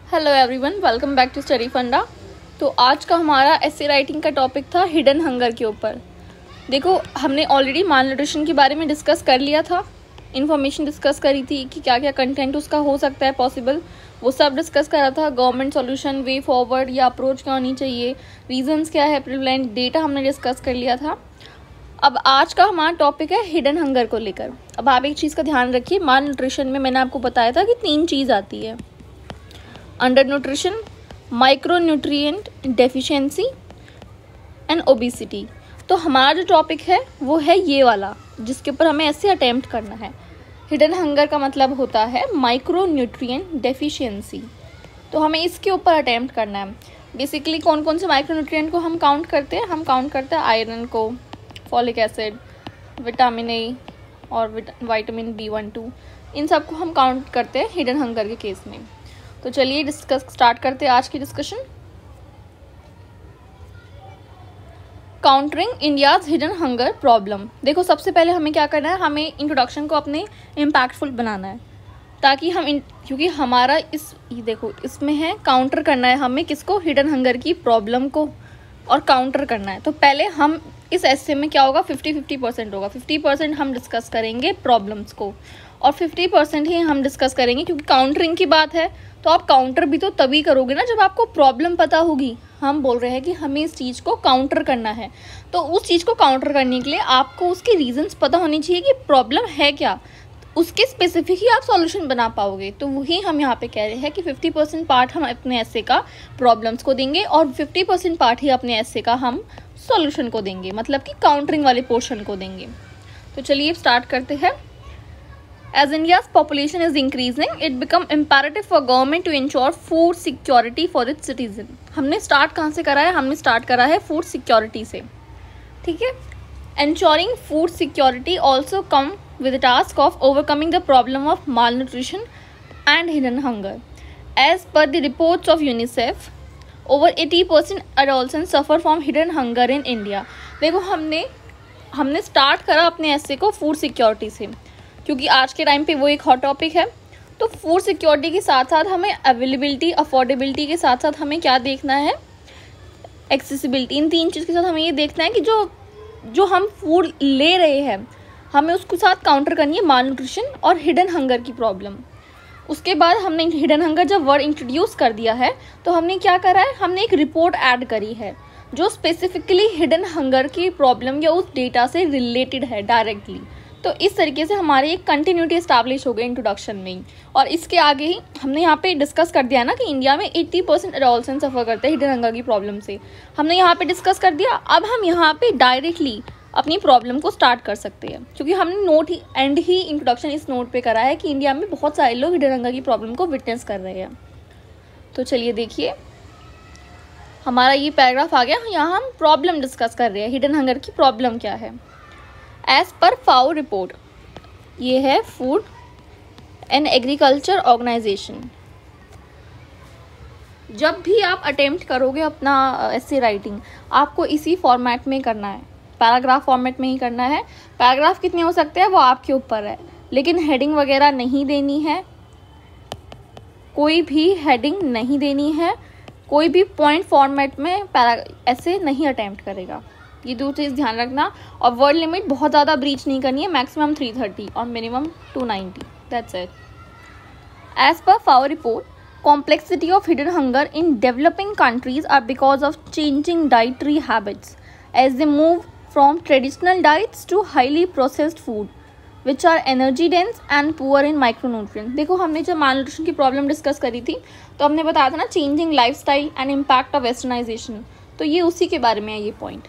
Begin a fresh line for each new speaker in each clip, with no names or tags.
Hello everyone, welcome back to Study Funda. तो आज का हमारा एसे राइटिंग का टॉपिक था हिडन हंगर के ऊपर। देखो, हमने ऑलरेडी माल न्यूट्रिशन के बारे में डिस्कस कर लिया था, इन्फॉर्मेशन डिस्कस करी थी कि क्या क्या कंटेंट उसका हो सकता है पॉसिबल, वो सब डिस्कस करा था। गवर्नमेंट सॉल्यूशन, वे फॉरवर्ड या अप्रोच क्या होनी चाहिए, रीजंस क्या है, प्रिवेलेंट डेटा हमने डिस्कस कर लिया था। अब आज का हमारा टॉपिक है हिडन हंगर को लेकर। अब आप एक चीज़ का ध्यान रखिए, माल न्यूट्रिशन में मैंने आपको बताया था कि 3 चीज़ आती है: under nutrition, micro nutrient deficiency and obesity. तो हमारा जो टॉपिक है वो है ये वाला, जिसके ऊपर हमें ऐसे अटेम्प्ट करना है। हिडन हंगर का मतलब होता है माइक्रो न्यूट्रिएंट डेफिशिएंसी, तो हमें इसके ऊपर अटेम्प्ट करना है। बेसिकली कौन कौन से माइक्रो न्यूट्रिएंट को हम काउंट करते हैं? हम काउंट करते हैं आयरन को, फॉलिक एसिड, विटामिन ए और विटामिन B1-2, इन सब को हम काउंट करते हैं हिडन हंगर के केस में। तो चलिए डिस्कस स्टार्ट करते हैं आज की discussion. Countering India's hidden hunger problem. देखो, सबसे पहले हमें क्या करना है, हमें इंट्रोडक्शन को अपने इम्पैक्टफुल बनाना है, ताकि हम क्योंकि हमारा ये देखो, इसमें है काउंटर करना है हमें किसको, हिडन हंगर की प्रॉब्लम को, और काउंटर करना है। तो पहले हम इस एस्से में क्या होगा, 50-50% होगा। 50% हम डिस्कस करेंगे प्रॉब्लम्स को और 50% ही हम डिस्कस करेंगे, क्योंकि काउंटरिंग की बात है तो आप काउंटर भी तो तभी करोगे ना जब आपको प्रॉब्लम पता होगी। हम बोल रहे हैं कि हमें इस चीज़ को काउंटर करना है, तो उस चीज़ को काउंटर करने के लिए आपको उसके रीजंस पता होने चाहिए कि प्रॉब्लम है क्या, उसके स्पेसिफिक ही आप सॉल्यूशन बना पाओगे। तो वही हम यहाँ पे कह रहे हैं कि 50% पार्ट हम अपने एस्से का प्रॉब्लम्स को देंगे और 50% पार्ट ही अपने एस्से का हम सॉल्यूशन को देंगे, मतलब कि काउंटरिंग वाले पोर्शन को देंगे। तो चलिए स्टार्ट करते हैं। As India's population is increasing, it become imperative for government to ensure food security for its citizen. हमने स्टार्ट कहाँ से करा है? हमने स्टार्ट करा है फूड सिक्योरिटी से, ठीक है। Ensuring food security also come with the task of overcoming the problem of malnutrition and hidden hunger. As per the reports of UNICEF, over 80% adolescents suffer from hidden hunger in India. देखो, हमने start करा अपने ऐसे को food security से, क्योंकि आज के टाइम पे वो एक हॉट टॉपिक है। तो फूड सिक्योरिटी के साथ साथ हमें अवेलेबिलिटी, अफोर्डेबिलिटी के साथ साथ हमें क्या देखना है, एक्सेसिबिलिटी। इन 3 चीज़ के साथ हमें ये देखना है कि जो हम फूड ले रहे हैं हमें उसके साथ काउंटर करनी है माल न्यूट्रिशन और हिडन हंगर की प्रॉब्लम। उसके बाद हमने हिडन हंगर जब वर्ड इंट्रोड्यूस कर दिया है तो हमने क्या करा है, हमने एक रिपोर्ट ऐड करी है जो स्पेसिफिकली हिडन हंगर की प्रॉब्लम या उस डेटा से रिलेटेड है डायरेक्टली। तो इस तरीके से हमारी एक कंटिन्यूटी एस्टैब्लिश हो गई इंट्रोडक्शन में ही। और इसके आगे ही हमने यहाँ पे डिस्कस कर दिया ना कि इंडिया में 80% एडोलसेंट सफ़र करते हैं हिडन हंगर की प्रॉब्लम से। हमने यहाँ पे डिस्कस कर दिया। अब हम यहाँ पे डायरेक्टली अपनी प्रॉब्लम को स्टार्ट कर सकते हैं, क्योंकि हमने एंड ही इंट्रोडक्शन इस नोट पे करा है कि इंडिया में बहुत सारे लोग हिडन हंगर की प्रॉब्लम को विटनेस कर रहे हैं। तो चलिए देखिए, हमारा ये पैराग्राफ आ गया। यहाँ हम प्रॉब्लम डिस्कस कर रहे हैं, हिडन हंगर की प्रॉब्लम क्या है। एज पर FAO रिपोर्ट, ये है फूड एंड एग्रीकल्चर ऑर्गेनाइजेशन। जब भी आप अटेम्प्ट करोगे अपना ऐसे राइटिंग, आपको इसी फॉर्मेट में करना है, पैराग्राफ फॉर्मेट में ही करना है। पैराग्राफ कितने हो सकते हैं वो आपके ऊपर है, लेकिन हेडिंग वगैरह नहीं देनी है, कोई भी हेडिंग नहीं देनी है, कोई भी पॉइंट फॉर्मेट में ऐसे नहीं अटेम्प्ट करेगा। ये 2 चीज़ ध्यान रखना। और वर्ड लिमिट बहुत ज़्यादा ब्रीच नहीं करनी है, मैक्सिमम 330 और minimum 290, that's it. As per FAO report, complexity of hidden hunger in developing countries are because of changing dietary habits as they move from traditional diets to highly processed food which are energy dense and poor in micronutrient. देखो, हमने जब malnutrition की problem discuss करी थी तो हमने बताया था ना, changing lifestyle and impact of westernization. तो ये उसी के बारे में है। ये पॉइंट,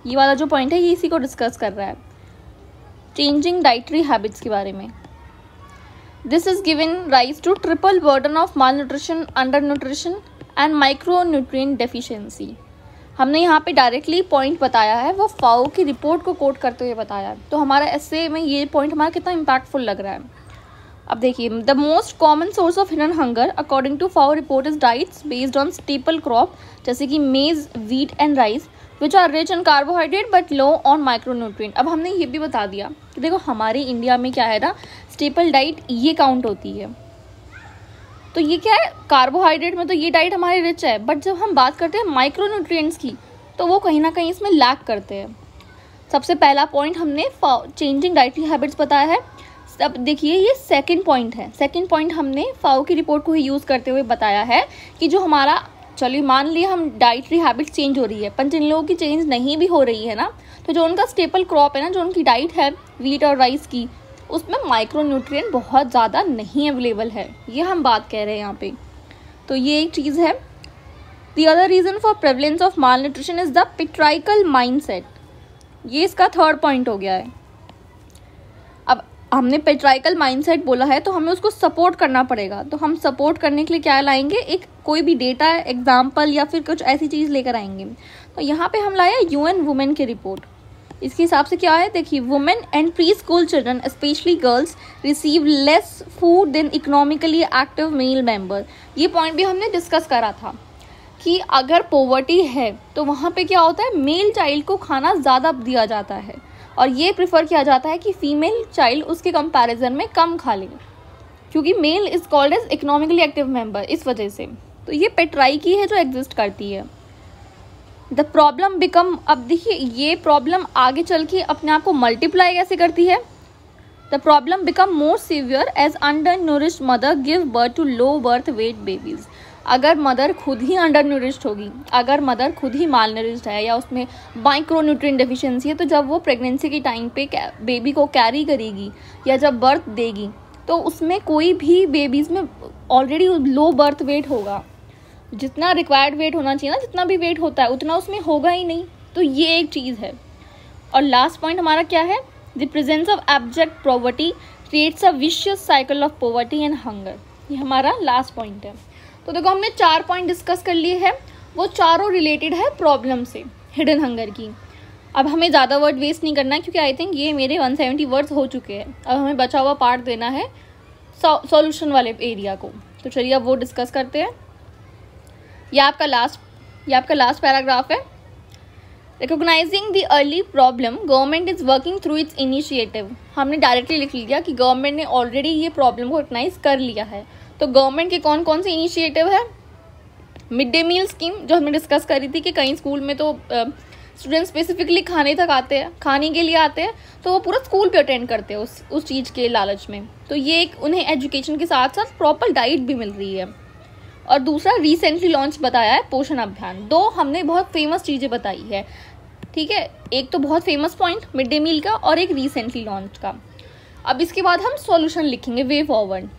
ये वाला जो पॉइंट है, ये इसी को डिस्कस कर रहा है, चेंजिंग डाइटरी हैबिट्स के बारे में। This is given rise to triple burden of malnutrition, undernutrition and micronutrient deficiency. हमने यहाँ पे डायरेक्टली पॉइंट बताया है, वो FAO की रिपोर्ट को कोट करते हुए बताया है। तो हमारा ऐसे में ये पॉइंट हमारा कितना इम्पैक्टफुल लग रहा है। अब देखिए, the most common source of hidden hunger according to FAO report is diets based on staple crop, जैसे कि maize, wheat and rice, which are rich in carbohydrate but low on micronutrient. अब हमने ये भी बता दिया कि देखो, हमारे इंडिया में क्या है ना, स्टेपल डाइट ये काउंट होती है। तो ये क्या है, कार्बोहाइड्रेट में तो ये डाइट हमारी रिच है, बट जब हम बात करते हैं माइक्रोन्यूट्रिएंट्स की तो वो कहीं ना कहीं इसमें लैक करते हैं। सबसे पहला पॉइंट हमने चेंजिंग डाइटरी हैबिट्स बताया है। अब देखिए ये सेकंड पॉइंट है। सेकंड पॉइंट हमने फाओ की रिपोर्ट को ही यूज़ करते हुए बताया है कि जो हमारा, चलिए मान लिया हम डाइटरी हैबिट्स चेंज हो रही है, पर जिन लोगों की चेंज नहीं भी हो रही है ना, तो जो उनका स्टेपल क्रॉप है ना, जो उनकी डाइट है व्हीट और राइस की, उसमें माइक्रोन्यूट्रिएंट बहुत ज़्यादा नहीं अवेलेबल है, ये हम बात कह रहे हैं यहाँ पे। तो ये एक चीज़ है। The other reason for prevalence of malnutrition is the patriarchal mindset. ये इसका थर्ड पॉइंट हो गया है। अब हमने पेट्राइकल माइंडसेट बोला है तो हमें उसको सपोर्ट करना पड़ेगा। तो हम सपोर्ट करने के लिए क्या लाएंगे, एक कोई भी डेटा, एग्जाम्पल या फिर कुछ ऐसी चीज़ लेकर आएंगे। तो यहाँ पे हम लाए UN वुमेन की रिपोर्ट। इसके हिसाब से क्या है, देखिए, women and preschool children specially girls receive less food than economically active male member. ये पॉइंट भी हमने डिस्कस करा था कि अगर पॉवर्टी है तो वहाँ पे क्या होता है, मेल चाइल्ड को खाना ज़्यादा दिया जाता है और ये प्रिफर किया जाता है कि फीमेल चाइल्ड उसके कंपैरिजन में कम खा ले, क्योंकि male is called as economically active member, इस वजह से। तो ये पेट्राइकी है जो एग्जिस्ट करती है। द प्रॉब्लम बिकम, अब देखिए ये प्रॉब्लम आगे चल के अपने आप को मल्टीप्लाई कैसे करती है। The problem become more severe as undernourished mother give birth to low birth weight babies. अगर मदर खुद ही अंडर न्यूरिश्ड होगी, अगर मदर खुद ही माल न्यूरिश्ड है या उसमें माइक्रोन्यूट्रिएंट डेफिशिएंसी है, तो जब वो प्रेगनेंसी के टाइम पे बेबी को कैरी करेगी या जब बर्थ देगी, तो उसमें कोई भी बेबीज़ में ऑलरेडी लो बर्थ वेट होगा। जितना रिक्वायर्ड वेट होना चाहिए ना, जितना भी वेट होता है उतना उसमें होगा ही नहीं। तो ये एक चीज़ है। और लास्ट पॉइंट हमारा क्या है, the presence of abject poverty creates a vicious cycle of poverty and hunger. ये हमारा लास्ट पॉइंट है। तो देखो हमने 4 पॉइंट डिस्कस कर लिए हैं, वो चारों रिलेटेड है प्रॉब्लम से, हिडन हंगर की। अब हमें ज़्यादा वर्ड वेस्ट नहीं करना है क्योंकि आई थिंक ये मेरे 170 वर्ड्स हो चुके हैं। अब हमें बचा हुआ पार्ट देना है सॉल्यूशन वाले एरिया को। तो चलिए अब वो डिस्कस करते हैं। ये आपका लास्ट पैराग्राफ है। Recognising the early problem government is working through it's initiative. हमने डायरेक्टली लिख लिया कि गवर्नमेंट ने ऑलरेडी ये प्रॉब्लम को रिकॉग्नाइज कर लिया है। तो गवर्नमेंट के कौन कौन से इनिशिएटिव है, मिड डे मील स्कीम जो हमने डिस्कस करी थी कि कई स्कूल में तो स्टूडेंट स्पेसिफिकली खाने तक आते हैं, खाने के लिए आते हैं, तो वो पूरा स्कूल पे अटेंड करते हैं उस चीज़ के लालच में। तो ये एक उन्हें एजुकेशन के साथ साथ प्रॉपर डाइट भी मिल रही है। और दूसरा रिसेंटली लॉन्च बताया है पोषण अभियान। 2 हमने बहुत फेमस चीज़ें बताई है, ठीक है, एक तो बहुत famous point mid day meal का और एक रिसेंटली लॉन्च का। अब इसके बाद हम सॉल्यूशन लिखेंगे, way forward.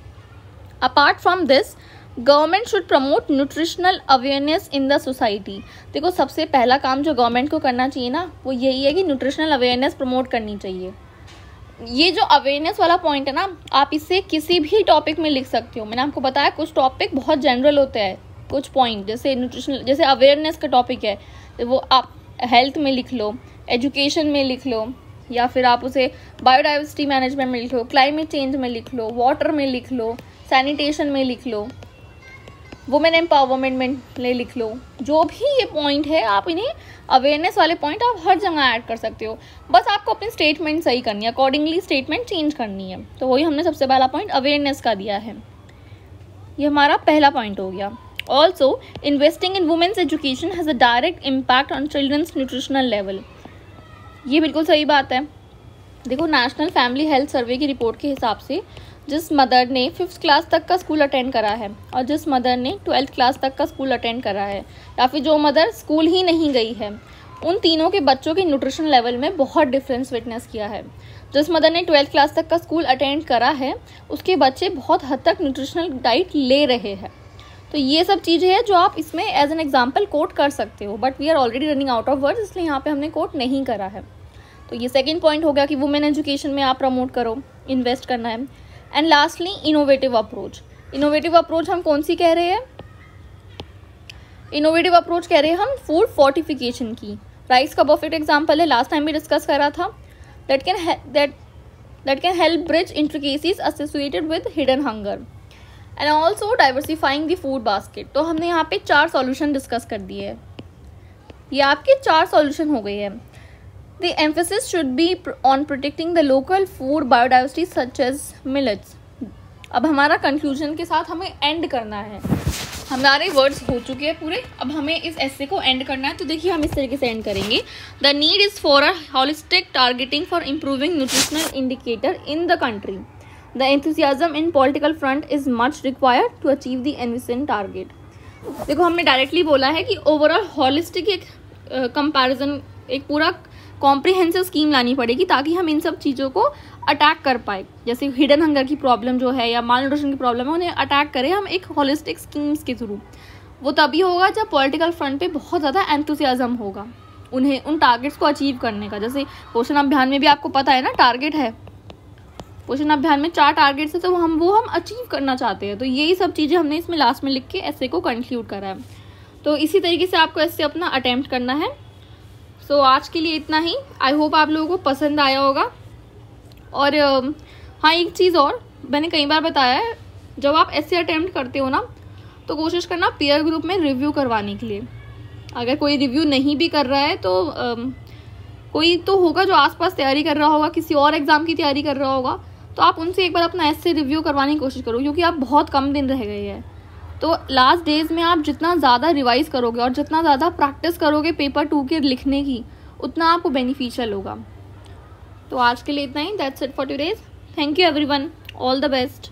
Apart from this government should promote nutritional awareness in the society. देखो सबसे पहला काम जो गवर्नमेंट को करना चाहिए ना, वो यही है कि न्यूट्रिशनल अवेयरनेस प्रमोट करनी चाहिए। ये जो अवेयरनेस वाला पॉइंट है ना, आप इसे किसी भी टॉपिक में लिख सकते हो। मैंने आपको बताया कुछ टॉपिक बहुत जनरल होते हैं, कुछ पॉइंट जैसे न्यूट्रिशनल, जैसे अवेयरनेस का टॉपिक है वो आप हेल्थ में लिख लो, एजुकेशन में लिख लो, या फिर आप उसे बायोडाइवर्सिटी मैनेजमेंट में लिख लो, क्लाइमेट चेंज में लिख लो, वाटर में लिख लो, सैनिटेशन में लिख लो, वुमेन एम्पावरमेंट में लिख लो। जो भी ये पॉइंट है आप इन्हें अवेयरनेस वाले पॉइंट आप हर जगह ऐड कर सकते हो। बस आपको अपनी स्टेटमेंट सही करनी है, अकॉर्डिंगली स्टेटमेंट चेंज करनी है। तो वही हमने सबसे पहला पॉइंट अवेयरनेस का दिया है। ये हमारा पहला पॉइंट हो गया। Also investing in women's education has a direct impact on children's nutritional level. ये बिल्कुल सही बात है। देखो नेशनल फैमिली हेल्थ सर्वे की रिपोर्ट के हिसाब से जिस मदर ने 5th क्लास तक का स्कूल अटेंड करा है और जिस मदर ने 12th क्लास तक का स्कूल अटेंड करा है, या फिर जो मदर स्कूल ही नहीं गई है, उन तीनों के बच्चों के न्यूट्रिशन लेवल में बहुत डिफरेंस विटनेस किया है। जिस मदर ने 12th क्लास तक का स्कूल अटेंड करा है उसके बच्चे बहुत हद तक न्यूट्रिशनल डाइट ले रहे हैं। तो ये सब चीज़ें हैं जो आप इसमें एज एन एग्जाम्पल कोट कर सकते हो, but we are already running out of words, इसलिए यहाँ पे हमने कोट नहीं करा है। तो ये सेकेंड पॉइंट हो गया कि वुमेन एजुकेशन में आप प्रमोट करो, इन्वेस्ट करना है। And lastly innovative approach. Innovative approach हम कौन सी कह रहे हैं, इनोवेटिव अप्रोच कह रहे हैं हम फूड फोर्टिफिकेशन की। राइस का परफेक्ट एग्जाम्पल है, लास्ट टाइम भी डिस्कस करा था। That can help bridge intricacies associated with hidden hunger and also diversifying the food basket. तो हमने यहाँ पे 4 सॉल्यूशन डिस्कस कर दिए हैं। ये आपके 4 सॉल्यूशन हो गए हैं। The emphasis should be on protecting the local food biodiversity such as millets. अब हमारा कंक्लूजन के साथ हमें एंड करना है। हमारे वर्ड्स हो चुके हैं पूरे, अब हमें इस एसे को एंड करना है। तो देखिए हम इस तरीके से एंड करेंगे। The need is for a holistic targeting for improving nutritional indicator in the country. The enthusiasm in political front is much required to achieve the envisioned target. देखो हमने डायरेक्टली बोला है कि ओवरऑल हॉलिस्टिक एक comparison, एक पूरा comprehensive scheme लानी पड़ेगी ताकि हम इन सब चीज़ों को अटैक कर पाए। जैसे हिडन हंगर की प्रॉब्लम जो है या माल न्यूट्रिशन की प्रॉब्लम है, उन्हें अटैक करें हम एक होलिस्टिक स्कीम्स के थ्रू। वो तभी होगा जब पॉलिटिकल फ्रंट पे बहुत ज़्यादा एंथुसियाज्म होगा उन्हें उन टारगेट्स को अचीव करने का। जैसे पोषण अभियान में भी आपको पता है ना, टारगेट है पोषण अभियान में 4 टारगेट्स है, तो हम अचीव करना चाहते हैं। तो यही सब चीज़ें हमने इसमें लास्ट में लिख के ऐसे को कंक्लूड करा है। तो इसी तरीके से आपको ऐसे अपना अटेम्प्ट करना है। सो आज के लिए इतना ही। आई होप आप लोगों को पसंद आया होगा। और हाँ, एक चीज़ और मैंने कई बार बताया है, जब आप ऐसे अटेम्प्ट करते हो ना, तो कोशिश करना पीयर ग्रुप में रिव्यू करवाने के लिए। अगर कोई रिव्यू नहीं भी कर रहा है तो कोई तो होगा जो आसपास तैयारी कर रहा होगा, किसी और एग्ज़ाम की तैयारी कर रहा होगा, तो आप उनसे एक बार अपना ऐसे रिव्यू करवाने की कोशिश करो, क्योंकि आप बहुत कम दिन रह गए हैं। तो लास्ट डेज में आप जितना ज़्यादा रिवाइज करोगे और जितना ज़्यादा प्रैक्टिस करोगे पेपर 2 के लिखने की, उतना आपको बेनिफिशियल होगा। तो आज के लिए इतना ही। That's it for today. Thank you everyone, all the best.